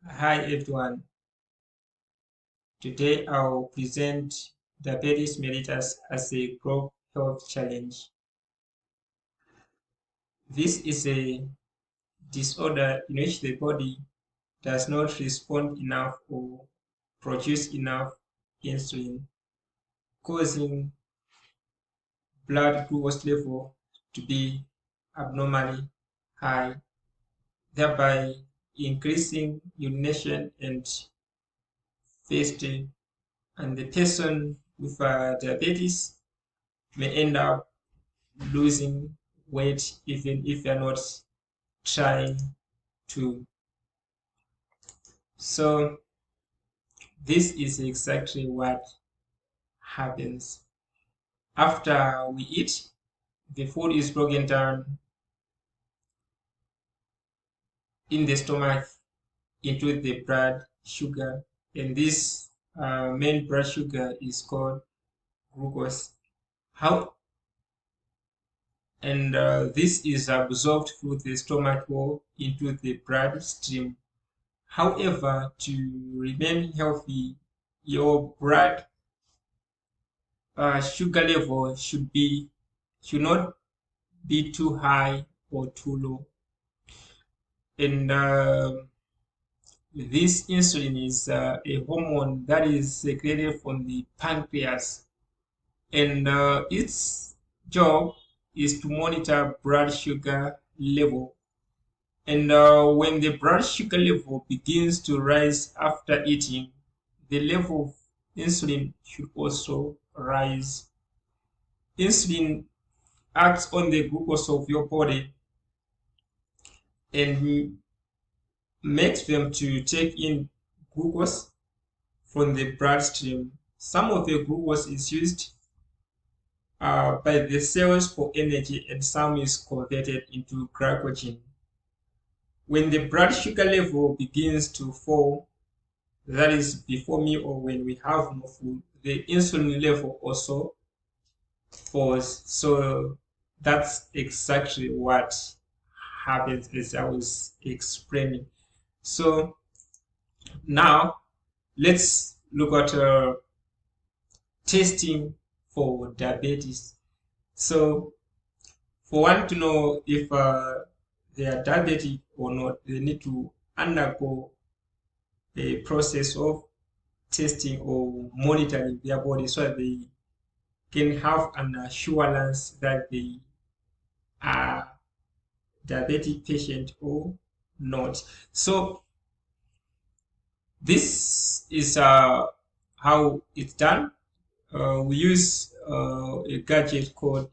Hi everyone. Today I'll present diabetes mellitus as a group health challenge. This is a disorder in which the body does not respond enough or produce enough insulin, causing blood glucose level to be abnormally high, thereby increasing urination and fasting. And the person with diabetes may end up losing weight even if you're not trying to. So this is exactly what happens. After we eat, the food is broken down in the stomach into the blood sugar, and this main blood sugar is called glucose. How and this is absorbed through the stomach wall into the bloodstream. However, to remain healthy, your blood sugar level should not be too high or too low. And this insulin is a hormone that is secreted from the pancreas, and its job is to monitor blood sugar level. And when the blood sugar level begins to rise after eating, the level of insulin should also rise. Insulin acts on the glucose of your body and makes them to take in glucose from the bloodstream. Some of the glucose is used by the cells for energy, and some is converted into glycogen. When the blood sugar level begins to fall, that is before meal or when we have no food, the insulin level also falls. So that's exactly what happens as I was explaining. So now let's look at testing for diabetes. So for one to know if they are diabetic or not, they need to undergo a process of testing or monitoring their body so that they can have an assurance that they are diabetic patient or not. So this is how it's done. We use a gadget called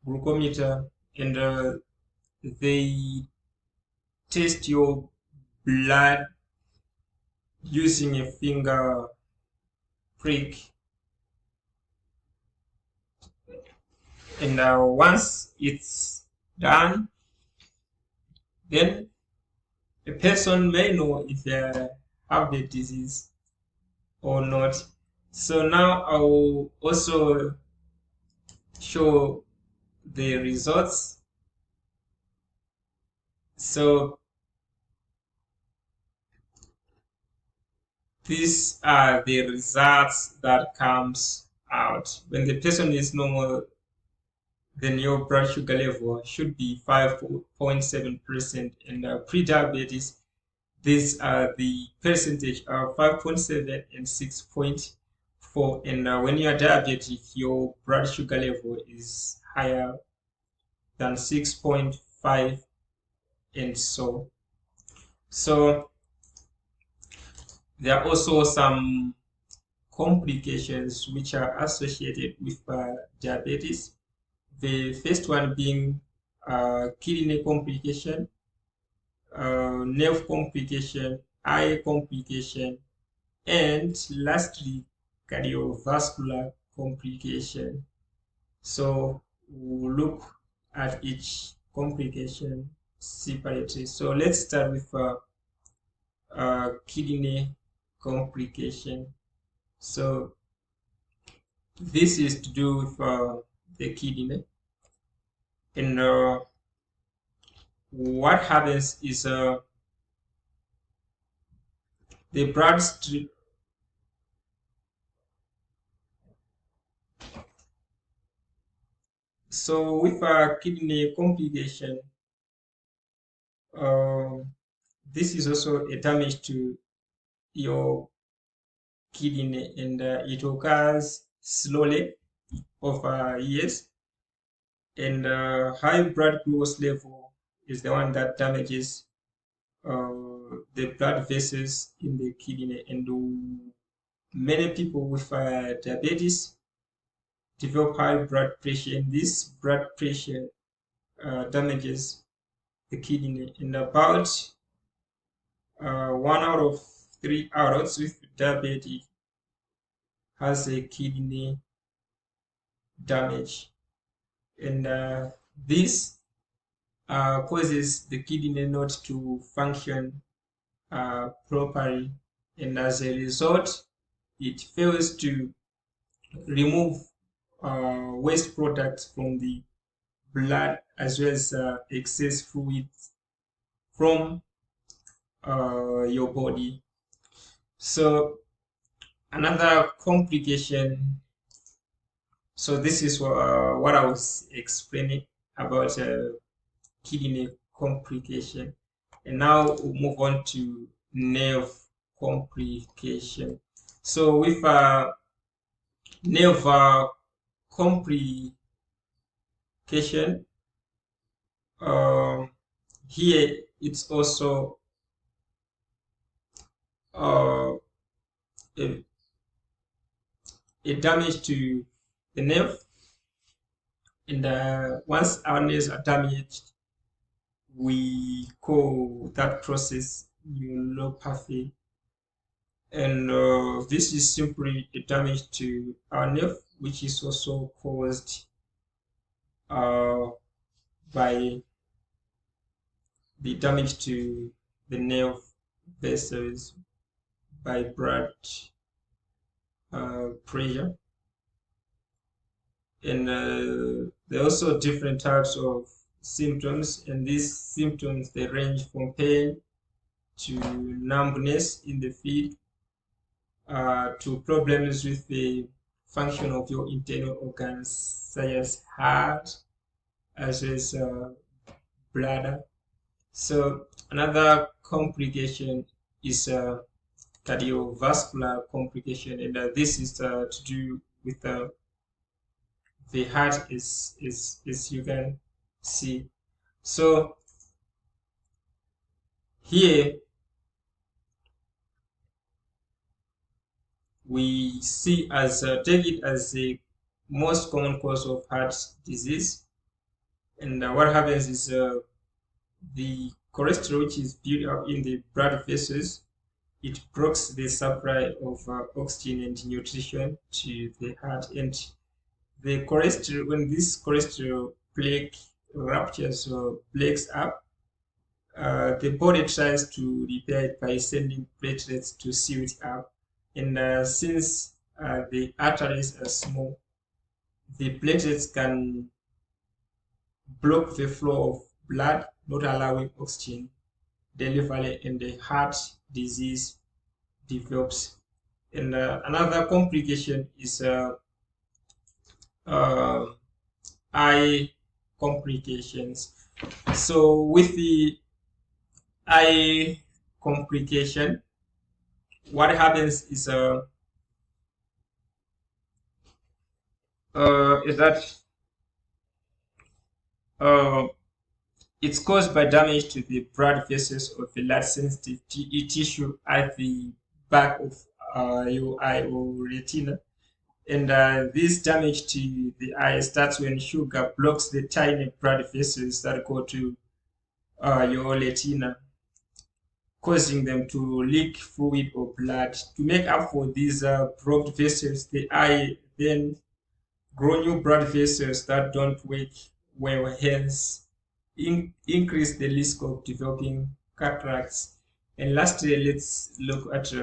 glucometer, and they test your blood using a finger prick, and once it's done, then a person may know if they have the disease or not. So now I will also show the results. So these are the results that comes out when the person is normal. Then your blood sugar level should be 5.7%, and pre-diabetes, these are the percentage of 5.7 and 6.4. And when you are diabetic, your blood sugar level is higher than 6.5, and so there are also some complications which are associated with diabetes. The first one being kidney complication, nerve complication, eye complication, and lastly, cardiovascular complication. So we'll look at each complication separately. So let's start with kidney complication. So this is to do with the kidney, and what happens is the bloodstream. So with a kidney complication, um, this is also a damage to your kidney, and it occurs slowly over years. And high blood glucose level is the one that damages the blood vessels in the kidney, and many people with diabetes develop high blood pressure, and this blood pressure damages the kidney. And about 1 out of 3 adults with diabetes has a kidney damage, and this causes the kidney not to function properly, and as a result, it fails to remove waste products from the blood, as well as excess fluids from your body. So another complication. So this is what I was explaining about kidney complication, and now we'll move on to nerve complication. So with nerve complication, um, here it's also uh, a, a damage to the nerve, and once our nerves are damaged, we call that process neuropathy, and this is simply a damage to our nerve, which is also caused uh, by the damage to the nerve vessels by blood pressure. And there are also different types of symptoms, and these symptoms, they range from pain to numbness in the feet, to problems with the function of your internal organs, such as heart, as well as bladder. So another complication is cardiovascular complication, and this is to do with the heart, is you can see. So here we see as take it as the most common cause of heart disease, and what happens is the cholesterol, which is built up in the blood vessels, it blocks the supply of oxygen and nutrition to the heart, and the cholesterol, when this cholesterol plaque ruptures or breaks up, the body tries to repair it by sending platelets to seal it up. And since the arteries are small, the platelets can block the flow of blood, not allowing oxygen delivery, and the heart disease develops. And another complication is eye complications. So with the eye complication, what happens is that uh, it's caused by damage to the blood vessels of the light sensitive tissue at the back of your eye or retina. And this damage to the eye starts when sugar blocks the tiny blood vessels that go to your retina, causing them to leak fluid or blood. To make up for these blocked vessels, the eye then grow new blood vessels that don't work well, hence increase the risk of developing cataracts. And lastly, let's look at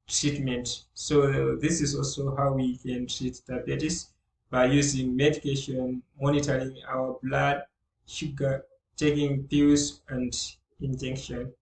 treatment. So this is also how we can treat diabetes, by using medication, monitoring our blood sugar, taking pills, and injection.